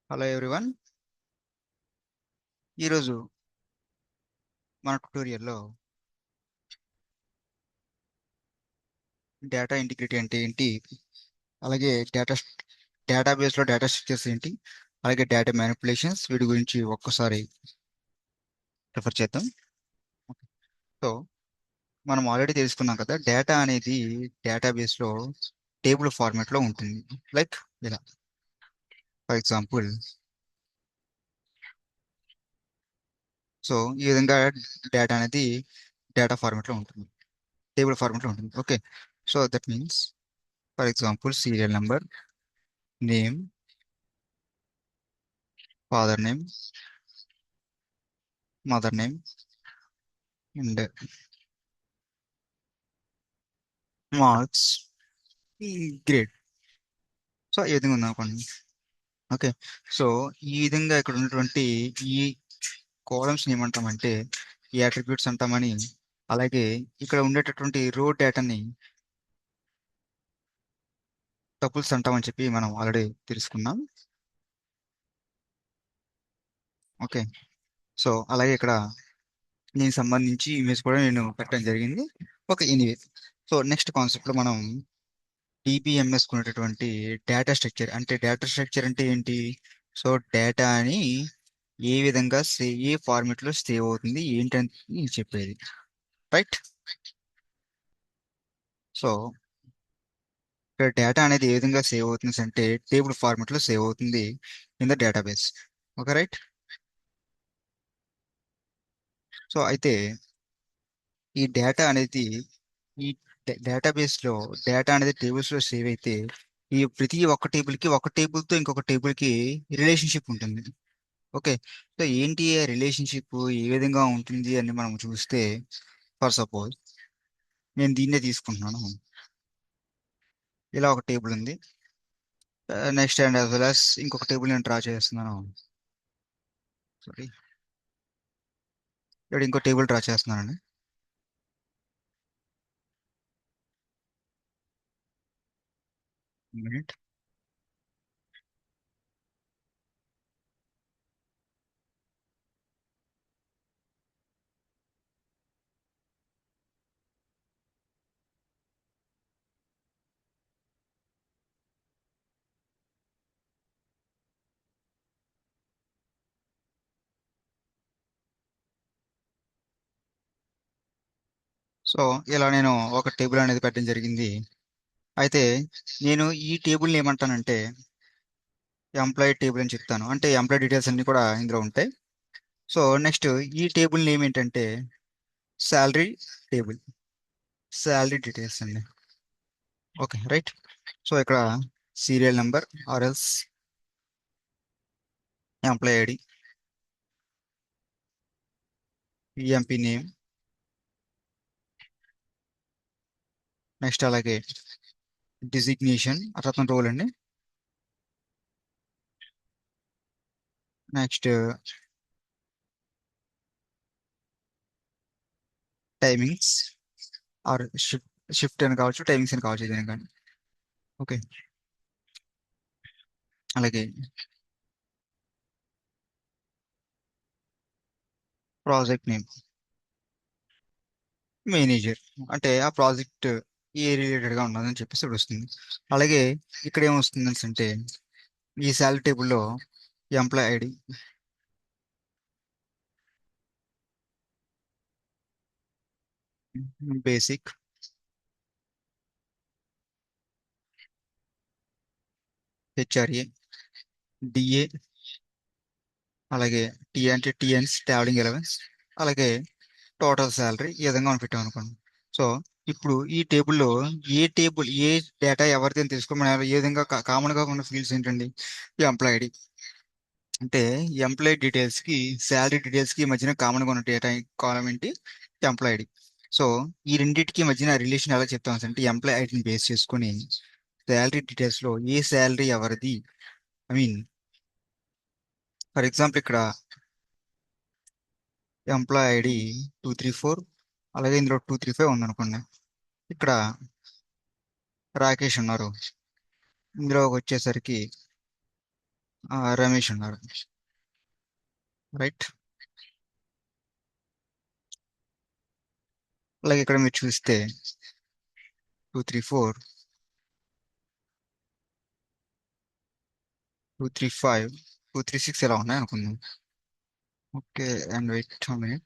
Hello everyone. ఈరోజు మన ట్యుటోరియల్లో డేటా ఇంటిగ్రిటీ అంటే ఏంటి, అలాగే డేటాబేస్లో డేటా స్ట్రక్చర్స్ ఏంటి, అలాగే డేటా మ్యానిపులేషన్స్ వీటి గురించి ఒక్కసారి రిఫర్ చేద్దాం. సో మనం ఆల్రెడీ తెలుసుకున్నాం కదా, డేటా అనేది డేటాబేస్లో టేబుల్ ఫార్మాట్లో ఉంటుంది. లైక్ ఇలా, ఫర్ ఎగ్జాంపుల్, సో ఈ విధంగా డేటా అనేది డేటా ఫార్మాట్లో ఉంటుంది, టేబుల్ ఫార్మాట్లో ఉంటుంది. Okay, so that means for example serial number, name, father name, mother name and marks, grade. So ఈ విధంగా ఉంది అనుకోండి. ఓకే, సో ఈ విధంగా ఇక్కడ ఉన్నటువంటి ఈ కాలమ్స్ ఏమంటామంటే ఈ అట్రిబ్యూట్స్ అంటామని, అలాగే ఇక్కడ ఉండేటటువంటి రో డేటాని టపుల్స్ అంటామని చెప్పి మనం ఆల్రెడీ తెలుసుకున్నాం. ఓకే, సో అలాగే ఇక్కడ దీనికి సంబంధించి ఇమేజ్ కూడా నేను పెట్టడం జరిగింది. ఓకే, ఎనీవే, సో నెక్స్ట్ కాన్సెప్ట్లో మనం డిబిఎంఎస్ కున్నటువంటి డేటా స్ట్రక్చర్ అంటే ఏంటి. సో డేటా అని ఏ విధంగా ఏ ఫార్మెట్ లో సేవ్ అవుతుంది ఏంటని నేను చెప్పేది. రైట్. సో ఇక్కడ డేటా అనేది ఏ విధంగా సేవ్ అవుతుంది అంటే టేబుల్ ఫార్మెట్ లో సేవ్ అవుతుంది in the database. Okay, right. So అయితే ఈ డేటా అనేది ఈ డేటాబేస్ లో డేటా అనేది టేబుల్స్ లో సేవ్ అయితే ఈ ప్రతి ఒక్క టేబుల్ కి ఒక టేబుల్ తో ఇంకొక టేబుల్ కి రిలేషన్షిప్ ఉంటుంది. ఓకే, సో ఏంటి ఆ రిలేషన్షిప్ ఏ విధంగా ఉంటుంది అని మనం చూస్తే, ఫర్ సపోజ్ నేను దీన్నే తీసుకుంటున్నాను. ఇలా ఒక టేబుల్ ఉంది. Next and as well as ఇంకొక టేబుల్ నేను డ్రా చేస్తున్నాను. సారీ, ఇక్కడ ఇంకో టేబుల్ డ్రా చేస్తున్నానండి. మినిట్. సో ఇలా నేను ఒక టేబుల్ అనేది పెట్టడం జరిగింది. అయితే నేను ఈ టేబుల్ని ఏమంటానంటే ఎంప్లాయీ టేబుల్ అని చెప్తాను, అంటే ఎంప్లాయీ డీటెయిల్స్ అన్ని కూడా ఇందులో ఉంటాయి. సో నెక్స్ట్ ఈ టేబుల్ నేమ్ ఏంటంటే శాలరీ టేబుల్, శాలరీ డీటెయిల్స్ అండి. Okay, right. సో ఇక్కడ సీరియల్ నెంబర్ ఆర్ఎల్స్ employee ID, EMP name, next అలాగే డిజిగ్నేషన్ అతని రోల్ అండి, next timings or shift, shift అని కావచ్చు, టైమింగ్స్ అని కావచ్చు, ఏదైనా కానీ. ఓకే, అలాగే ప్రాజెక్ట్ నేమ్, మేనేజర్, అంటే ఆ ప్రాజెక్ట్ ఏ రిలేటెడ్ గా ఉన్నదని చెప్పేసి ఇక్కడ వస్తుంది. అలాగే ఇక్కడ ఏమొస్తుంది అంటే ఈ శాలరీ టేబుల్లో employee ID, basic, HRA, DA, అలాగే టీ అంటే టీఎన్స్ ట్రావెలింగ్ అలవెన్స్, అలాగే టోటల్ శాలరీ ఈ విధంగా మనం పెట్టాం అనుకోండి. సో ఇప్పుడు ఈ టేబుల్లో ఏ డేటా ఎవరిది అని తెలుసుకొని మనం ఏ విధంగా కామన్ గా ఉన్న ఫీల్డ్స్ ఏంటండి, ఈ ఎంప్లాయ్ ఐడి అంటే ఎంప్లాయీ డీటెయిల్స్ కి శాలరీ డీటెయిల్స్ కి మధ్యన కామన్ గా ఉన్న డేటా కాలం ఏంటి, ఎంప్లాయ్ ఐడి. సో ఈ రెండింటికి మధ్యన రిలేషన్ ఎలా చెప్తాం అంటే ఎంప్లాయ్ ఐడిని బేస్ చేసుకొని శాలరీ డీటెయిల్స్ లో ఏ శాలరీ ఎవరిది, ఐ మీన్ ఫర్ ఎగ్జాంపుల్ ఇక్కడ ఎంప్లాయ్ ఐడి 234, అలాగే ఇందులో 235 ఉందనుకోండి. ఇక్కడ రాకేష్ ఉన్నారు, ఇందులో వచ్చేసరికి రమేష్ ఉన్నారు. రైట్. అలాగే ఇక్కడ మీరు చూస్తే 2 3 4 2 3 5 2 3 6 ఎలా ఉన్నాయి అనుకుందాం. Okay. And wait minute.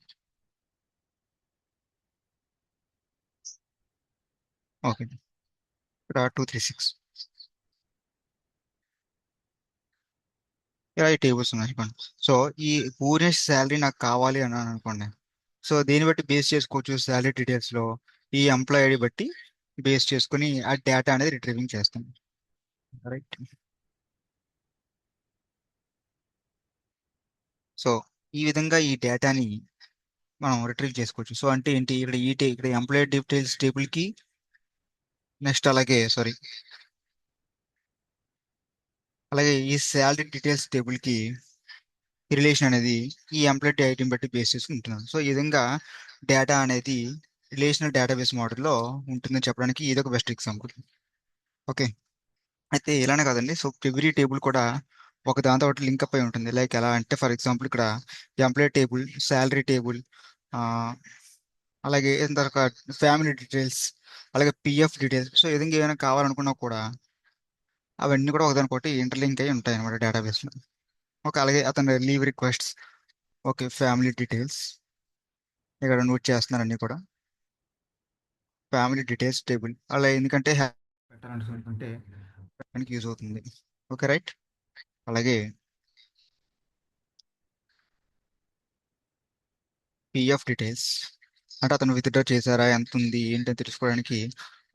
Okay. ఇక్కడ 2 3 6 ఇలా ఈ టేబుల్స్ ఉన్నాయి అనుకోండి. సో ఈ పూర్ణేష్ శాలరీ నాకు కావాలి అని అనుకోండి. సో దీన్ని బట్టి బేస్ చేసుకోవచ్చు శాలరీ డీటెయిల్స్ లో ఈ ఎంప్లాయ్ ఐడి బట్టి బేస్ చేసుకుని ఆ డేటా అనేది రిట్రీవింగ్ చేస్తాం. రైట్. సో ఈ విధంగా ఈ డేటాని మనం రిట్రీవ్ చేసుకోవచ్చు. సో అంటే ఏంటి, ఇక్కడ ఇక్కడ ఎంప్లాయ్ డీటెయిల్స్ టేబుల్ కి నెక్స్ట్ అలాగే ఈ శాలరీ డీటెయిల్స్ టేబుల్ కి రిలేషన్ అనేది ఈ ఎంప్లాయ్ ఐటమ్ బట్టి బేస్ చేసుకుని ఉంటున్నాం. సో ఈ విధంగా డేటా అనేది రిలేషనల్ డేటాబేస్ మోడల్లో ఉంటుందని చెప్పడానికి ఇది ఒక బెస్ట్ ఎగ్జాంపుల్. ఓకే. అయితే ఇలానే కాదండి. సో ఎవ్రీ టేబుల్ కూడా ఒక దాంతో ఒకటి లింక్ అప్ అయి ఉంటుంది. లైక్ ఎలా అంటే ఫర్ ఎగ్జాంపుల్ ఇక్కడ ఎంప్లాయ్ టేబుల్, శాలరీ టేబుల్, అలాగే ఇంతక ఫ్యామిలీ డీటెయిల్స్, అలాగే పిఎఫ్ డీటెయిల్స్. సో ఈ విధంగా ఏమైనా కావాలనుకున్నా కూడా అవన్నీ కూడా ఒకదానికొకటి ఇంటర్లింక్ అయి ఉంటాయి అనమాట డేటాబేస్లో. ఓకే. అలాగే అతని leave requests, okay, family details ఇక్కడ నోట్ చేస్తున్నారు అన్ని కూడా. ఫ్యామిలీ డీటెయిల్స్ టేబుల్ అలా ఎందుకంటే పెట్టాలనుకుంటే మనకి యూజ్ అవుతుంది. ఓకే. రైట్. అలాగే పిఎఫ్ డీటెయిల్స్ అంటే అతను విత్డ్రా చేశారా, ఎంత ఉంది ఏంటి అని తెలుసుకోవడానికి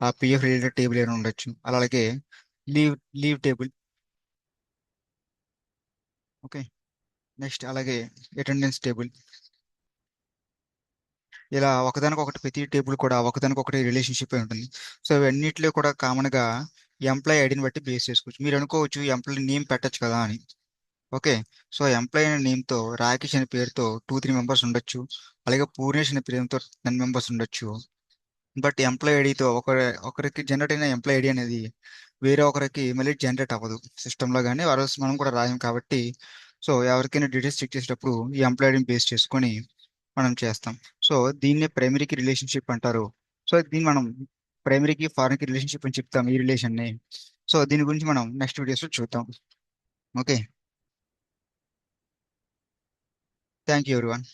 ఆ పిఎఫ్ రిలేటెడ్ టేబుల్ ఏమైనా ఉండొచ్చు. అలాగే leave leave table. Okay. Next అలాగే అటెండెన్స్ టేబుల్. ఇలా ఒకదానికొకటి ప్రతి టేబుల్ కూడా ఒకదానికొకటి రిలేషన్షిప్ అయి ఉంటుంది. సో ఇవన్నిటిలో కూడా కామన్ గా ఎంప్లాయ్ ఐడిని బట్టి బేస్ చేసుకోవచ్చు. మీరు అనుకోవచ్చు ఎంప్లాయ్ నేమ్ పెట్టచ్చు కదా అని. ఓకే. సో ఎంప్లాయ్ అనే నేమ్ తో రాకేష్ అనే పేరుతో 2 3 మెంబర్స్ ఉండొచ్చు. అలాగే పూర్ణేష్ అనే పేరుతో 10 మెంబర్స్ ఉండొచ్చు. బట్ ఎంప్లాయ్ ఐడితో ఒకరికి జనరేట్ అయిన ఎంప్లాయ్ ఐడి అనేది వేరే ఒకరికి మళ్ళీ జనరేట్ అవ్వదు సిస్టంలో, కానీ వరల్స్ మనం కూడా రాయం కాబట్టి. సో ఎవరికైనా డీటెయిల్స్ చెక్ చేసేటప్పుడు ఈ ఎంప్లాయ్ ఐడిని బేస్ చేసుకొని మనం చేస్తాం. సో దీన్నే ప్రైమరీకి రిలేషన్షిప్ అంటారు. సో దీన్ని మనం ప్రైమరీకి ఫారెన్కి రిలేషన్షిప్ అని చెప్తాం ఈ రిలేషన్ని. సో దీని గురించి మనం నెక్స్ట్ వీడియోస్లో చూద్దాం. ఓకే. Thank you everyone.